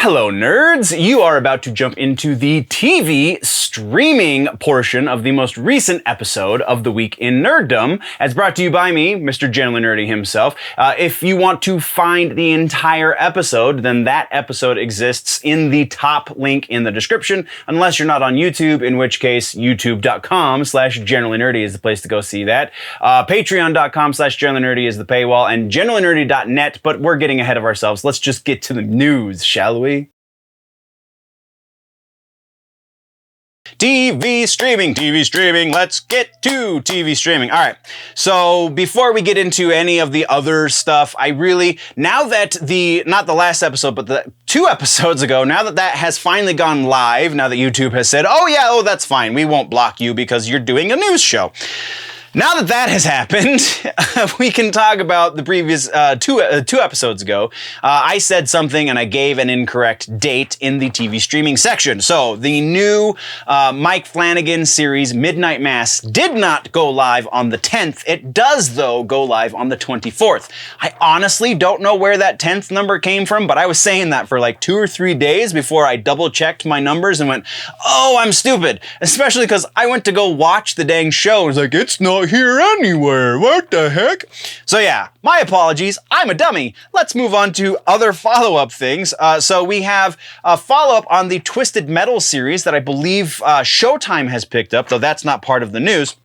Hello nerds! You are about to jump into the TV streaming portion of the most recent episode of The Week in Nerddom, as brought to you by me, Mr. Generally Nerdy himself. If you want to find the entire episode, then that episode exists in the top link in the description, unless you're not on YouTube, in which case youtube.com/generallynerdy is the place to go see that. Patreon.com/generallynerdy is the paywall, and generallynerdy.net, but we're getting ahead of ourselves. Let's just get to the news, shall we? TV streaming, let's get to TV streaming. All right, so before we get into any of the other stuff, now that not the last episode, but the 2 episodes ago, now that that has finally gone live, now that YouTube has said, oh, that's fine, we won't block you because you're doing a news show. Now that that has happened, we can talk about the previous two episodes ago. I said something and I gave an incorrect date in the TV streaming section. So the new Mike Flanagan series, Midnight Mass, did not go live on the 10th. It does, though, go live on the 24th. I honestly don't know where that 10th number came from, but I was saying that for like 2 or 3 days before I double-checked my numbers and went, oh, I'm stupid. Especially because I went to go watch the dang show and was like, it's not here anywhere. What the heck? So yeah, my apologies. I'm a dummy. Let's move on to other follow-up things. So we have a follow-up on the Twisted Metal series that I believe Showtime has picked up, though that's not part of the news.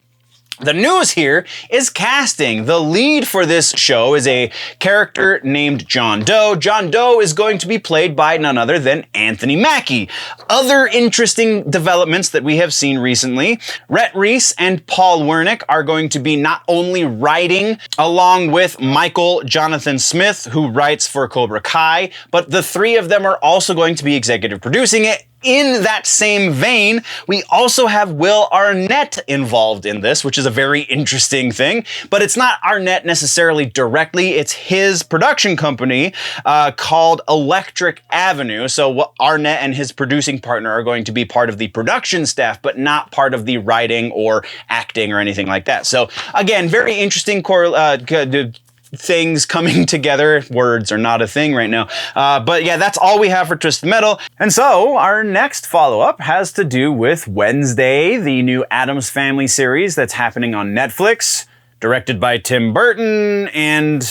The news here is casting. The lead for this show is a character named John Doe. John Doe is going to be played by none other than Anthony Mackie. Other interesting developments that we have seen recently, Rhett Reese and Paul Wernick are going to be not only writing along with Michael Jonathan Smith, who writes for Cobra Kai, but the 3 of them are also going to be executive producing it. In that same vein, we also have Will Arnett involved in this, which is a very interesting thing, but it's not Arnett necessarily directly. It's his production company called Electric Avenue. So Arnett and his producing partner are going to be part of the production staff, but not part of the writing or acting or anything like that. So again, very interesting things coming together. Words are not a thing right now. But yeah, that's all we have for Twisted Metal. And so our next follow-up has to do with Wednesday, the new Addams Family series that's happening on Netflix, directed by Tim Burton, and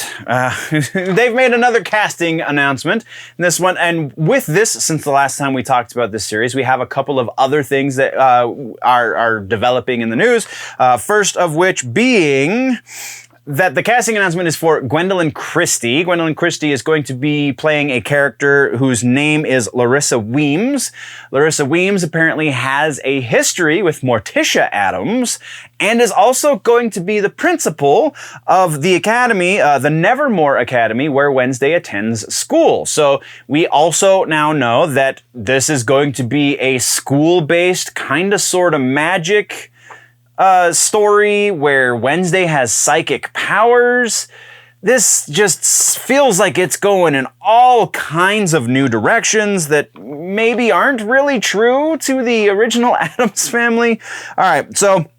they've made another casting announcement. This one, and with this, since the last time we talked about this series, we have a couple of other things that are developing in the news. First of which being that the casting announcement is for Gwendolyn Christie. Gwendolyn Christie is going to be playing a character whose name is Larissa Weems. Larissa Weems apparently has a history with Morticia Addams and is also going to be the principal of the academy, the Nevermore Academy, where Wednesday attends school. So we also now know that this is going to be a school-based, kind of sort of magic story where Wednesday has psychic powers. This just feels like it's going in all kinds of new directions that maybe aren't really true to the original Addams Family. All right, so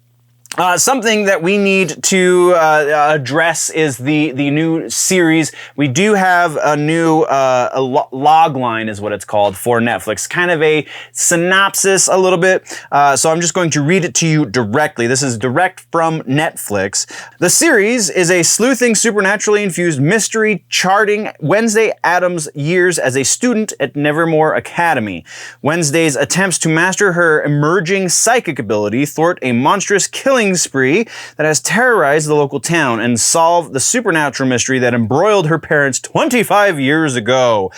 something that we need to address is the new series. We do have a new log line is what it's called for Netflix. Kind of a synopsis a little bit. So I'm just going to read it to you directly. This is direct from Netflix. The series is a sleuthing, supernaturally infused mystery charting Wednesday Addams' years as a student at Nevermore Academy. Wednesday's attempts to master her emerging psychic ability thwart a monstrous killing spree that has terrorized the local town and solve the supernatural mystery that embroiled her parents 25 years ago,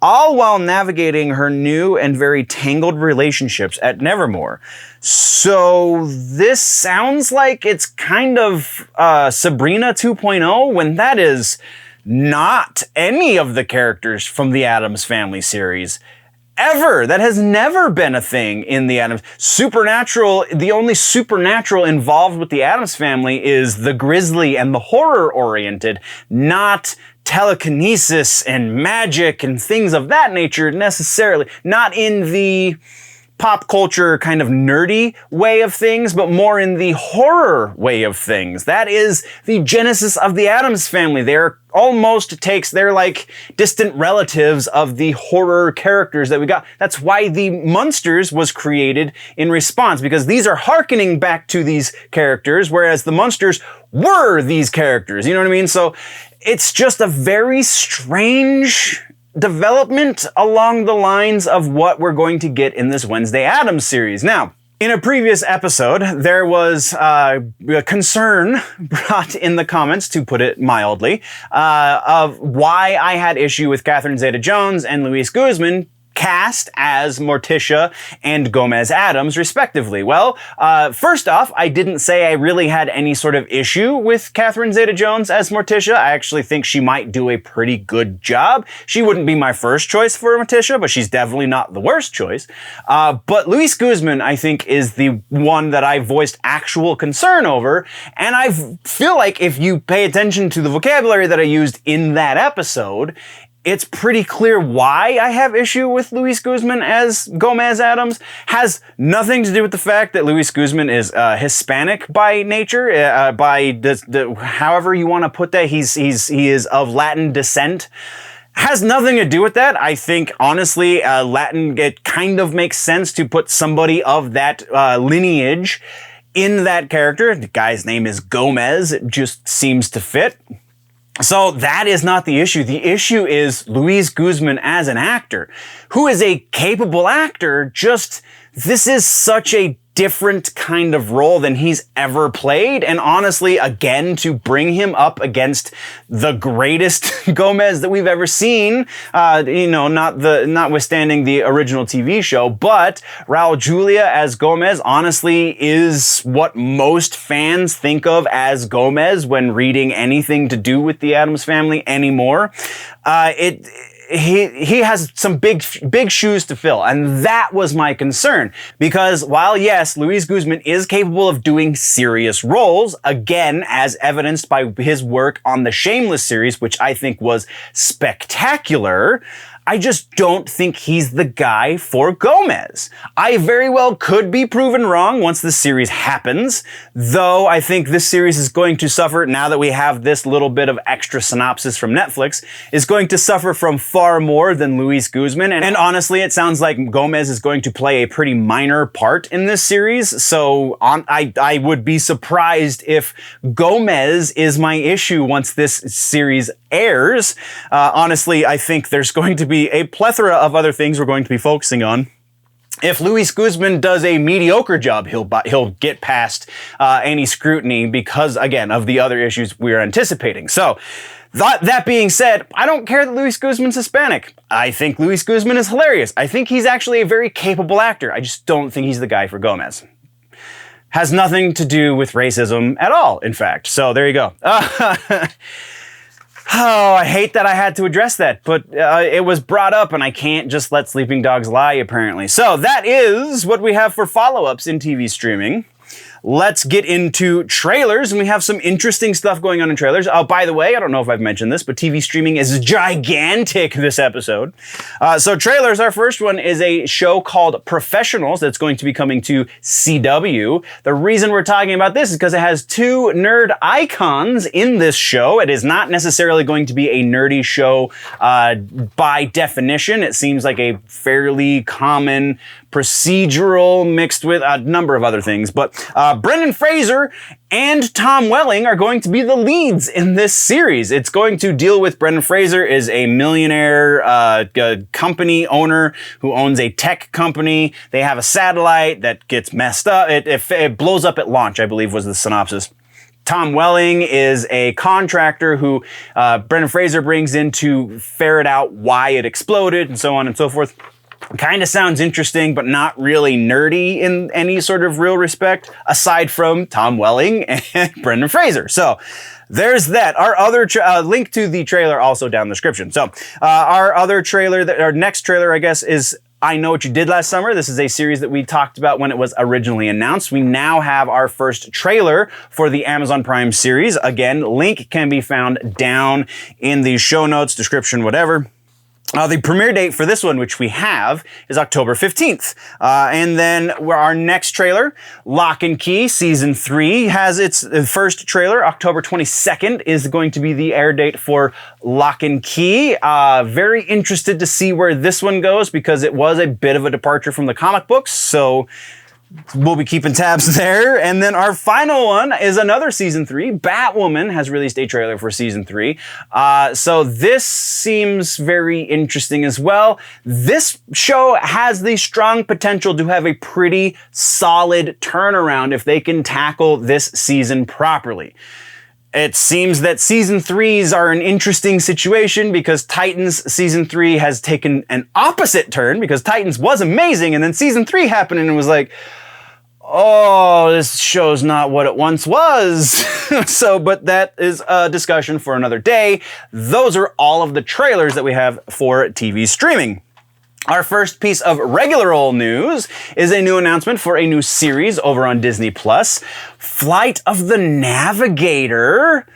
all while navigating her new and very tangled relationships at Nevermore. So this sounds like it's kind of Sabrina 2.0 when that is not any of the characters from the Addams Family series. Ever. That has never been a thing in the Addams. Supernatural, the only supernatural involved with the Addams Family is the grisly and the horror-oriented, not telekinesis and magic and things of that nature necessarily. Not in the pop culture kind of nerdy way of things, but more in the horror way of things. That is the genesis of the Addams Family. They're like distant relatives of the horror characters that we got. That's why the Munsters was created in response, because these are hearkening back to these characters, whereas the Munsters were these characters. You know what I mean? So it's just a very strange development along the lines of what we're going to get in this Wednesday Addams series. Now, in a previous episode, there was a concern brought in the comments, to put it mildly, of why I had issue with Catherine Zeta-Jones and Luis Guzman cast as Morticia and Gomez Addams, respectively. Well, first off, I didn't say I really had any sort of issue with Catherine Zeta-Jones as Morticia. I actually think she might do a pretty good job. She wouldn't be my first choice for Morticia, but she's definitely not the worst choice. But Luis Guzman, I think, is the one that I voiced actual concern over, and I feel like if you pay attention to the vocabulary that I used in that episode, it's pretty clear why I have issue with Luis Guzman as Gomez Addams. Has nothing to do with the fact that Luis Guzman is Hispanic by nature, however you want to put that. He is of Latin descent. Has nothing to do with that. I think, honestly, Latin, it kind of makes sense to put somebody of that lineage in that character. The guy's name is Gomez. It just seems to fit. So that is not the issue. The issue is Luis Guzman as an actor, who is a capable actor, just this is such a different kind of role than he's ever played. And honestly, again, to bring him up against the greatest Gomez that we've ever seen, notwithstanding the original TV show, but Raul Julia as Gomez, honestly, is what most fans think of as Gomez when reading anything to do with the Addams Family anymore. He has some big shoes to fill, and that was my concern. Because while yes, Luis Guzman is capable of doing serious roles, again, as evidenced by his work on the Shameless series, which I think was spectacular, I just don't think he's the guy for Gomez. I very well could be proven wrong once this series happens, though I think this series is going to suffer, now that we have this little bit of extra synopsis from Netflix, is going to suffer from far more than Luis Guzman. And honestly, it sounds like Gomez is going to play a pretty minor part in this series, so I would be surprised if Gomez is my issue once this series airs. Honestly, I think there's going to be a plethora of other things we're going to be focusing on. If Luis Guzman does a mediocre job, he'll get past any scrutiny because, again, of the other issues we're anticipating. So, that being said, I don't care that Luis Guzman's Hispanic. I think Luis Guzman is hilarious. I think he's actually a very capable actor. I just don't think he's the guy for Gomez. Has nothing to do with racism at all, in fact. So, there you go. Oh, I hate that I had to address that, but it was brought up and I can't just let sleeping dogs lie, apparently. So that is what we have for follow-ups in TV streaming. Let's get into trailers, and we have some interesting stuff going on in trailers. Oh, by the way, I don't know if I've mentioned this, but TV streaming is gigantic this episode. So trailers, our first one is a show called Professionals that's going to be coming to CW. The reason we're talking about this is because it has two nerd icons in this show. It is not necessarily going to be a nerdy show by definition. It seems like a fairly common procedural mixed with a number of other things. But Brendan Fraser and Tom Welling are going to be the leads in this series. It's going to deal with Brendan Fraser is a millionaire company owner who owns a tech company. They have a satellite that gets messed up. It blows up at launch, I believe was the synopsis. Tom Welling is a contractor who Brendan Fraser brings in to ferret out why it exploded and so on and so forth. Kind of sounds interesting, but not really nerdy in any sort of real respect, aside from Tom Welling and Brendan Fraser. So there's that. Our other link to the trailer also down in the description. So our other trailer, our next trailer, I guess, is I Know What You Did Last Summer. This is a series that we talked about when it was originally announced. We now have our first trailer for the Amazon Prime series. Again, link can be found down in the show notes, description, whatever. The premiere date for this one, which we have, is October 15th. And then our next trailer, Lock and Key Season 3, has its first trailer. October 22nd is going to be the air date for Lock and Key. Very interested to see where this one goes because it was a bit of a departure from the comic books. So we'll be keeping tabs there. And then our final one is another Season 3. Batwoman has released a trailer for Season 3. So this seems very interesting as well. This show has the strong potential to have a pretty solid turnaround if they can tackle this season properly. It seems that Season 3s are an interesting situation because Titans Season 3 has taken an opposite turn because Titans was amazing and then Season 3 happened and it was like, oh, this show's not what it once was. So, but that is a discussion for another day. Those are all of the trailers that we have for TV streaming. Our first piece of regular old news is a new announcement for a new series over on Disney+. Flight of the Navigator.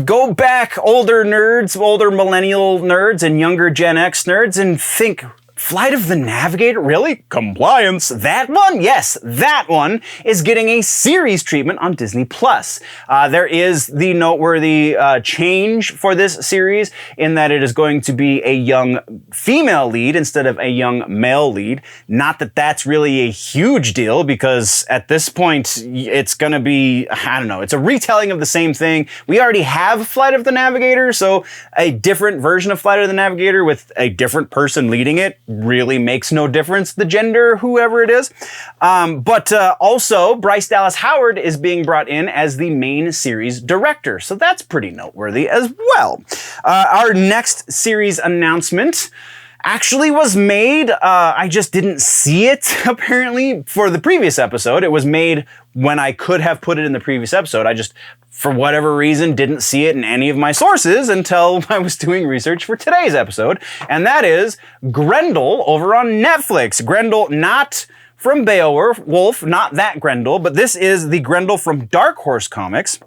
Go back, older nerds, older millennial nerds and younger Gen X nerds, and think, Flight of the Navigator? Really? Compliance. That one? Yes, that one is getting a series treatment on Disney+. There is the noteworthy change for this series in that it is going to be a young female lead instead of a young male lead. Not that that's really a huge deal because at this point it's going to be, I don't know, it's a retelling of the same thing. We already have Flight of the Navigator, so a different version of Flight of the Navigator with a different person leading it really makes no difference, the gender, whoever it is. But also, Bryce Dallas Howard is being brought in as the main series director. So that's pretty noteworthy as well. Our next series announcement actually was made, I just didn't see it, apparently, for the previous episode. It was made when I could have put it in the previous episode. I just, for whatever reason, didn't see it in any of my sources until I was doing research for today's episode. And that is Grendel over on Netflix. Grendel, not from Beowulf, not that Grendel, but this is the Grendel from Dark Horse Comics.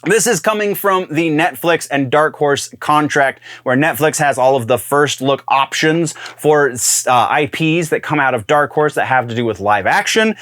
This is coming from the Netflix and Dark Horse contract where Netflix has all of the first look options for IPs that come out of Dark Horse that have to do with live action.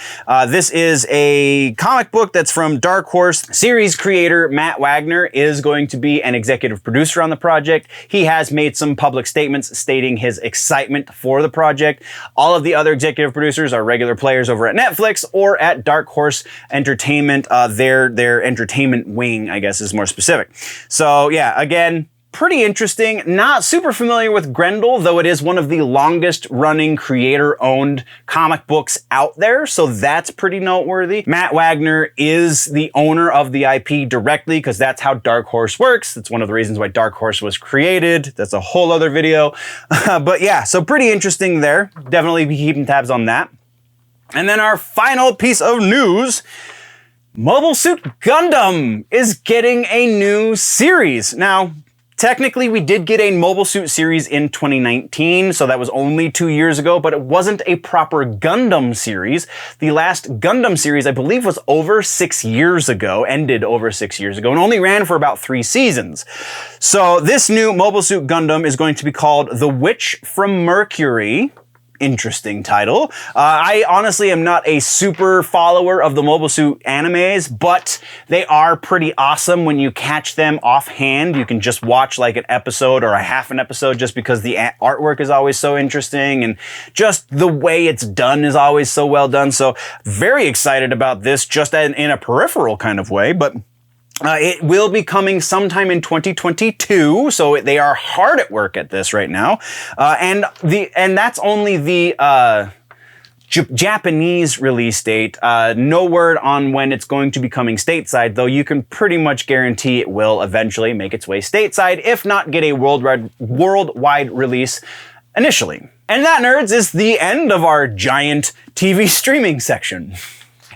This is a comic book that's from Dark Horse. Series creator Matt Wagner is going to be an executive producer on the project. He has made some public statements stating his excitement for the project. All of the other executive producers are regular players over at Netflix or at Dark Horse Entertainment, their entertainment wing, I guess is more specific. So yeah, again, pretty interesting. Not super familiar with Grendel, though it is one of the longest running creator-owned comic books out there, so that's pretty noteworthy. Matt Wagner is the owner of the IP directly because that's how Dark Horse works. That's one of the reasons why Dark Horse was created. That's a whole other video. But yeah, so pretty interesting there. Definitely be keeping tabs on that. And then our final piece of news, Mobile Suit Gundam is getting a new series. Now, technically, we did get a Mobile Suit series in 2019, so that was only 2 years ago, but it wasn't a proper Gundam series. The last Gundam series, I believe, was over 6 years ago, ended over 6 years ago, and only ran for about 3 seasons. So this new Mobile Suit Gundam is going to be called The Witch from Mercury. Interesting title. I honestly am not a super follower of the Mobile Suit animes, but they are pretty awesome when you catch them offhand. You can just watch like an episode or a half an episode just because the artwork is always so interesting and just the way it's done is always so well done. So very excited about this just in a peripheral kind of way, but it will be coming sometime in 2022, so they are hard at work at this right now, and that's only the Japanese release date. No word on when it's going to be coming stateside, though you can pretty much guarantee it will eventually make its way stateside, if not get a worldwide release initially. And that, nerds, is the end of our giant TV streaming section.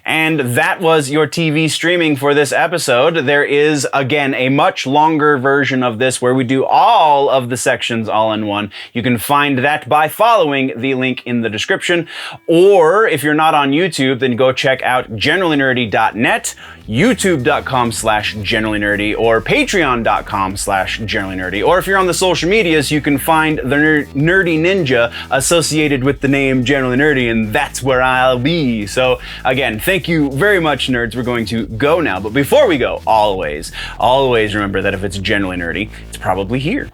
And that was your TV streaming for this episode. There is, again, a much longer version of this where we do all of the sections all in one. You can find that by following the link in the description. Or if you're not on YouTube, then go check out generallynerdy.net, youtube.com/generallynerdy, or patreon.com/generallynerdy. Or if you're on the social medias, you can find the Nerdy Ninja associated with the name Generally Nerdy, and that's where I'll be. So again, thank you very much, nerds. We're going to go now. But before we go, always remember that if it's generally nerdy, it's probably here.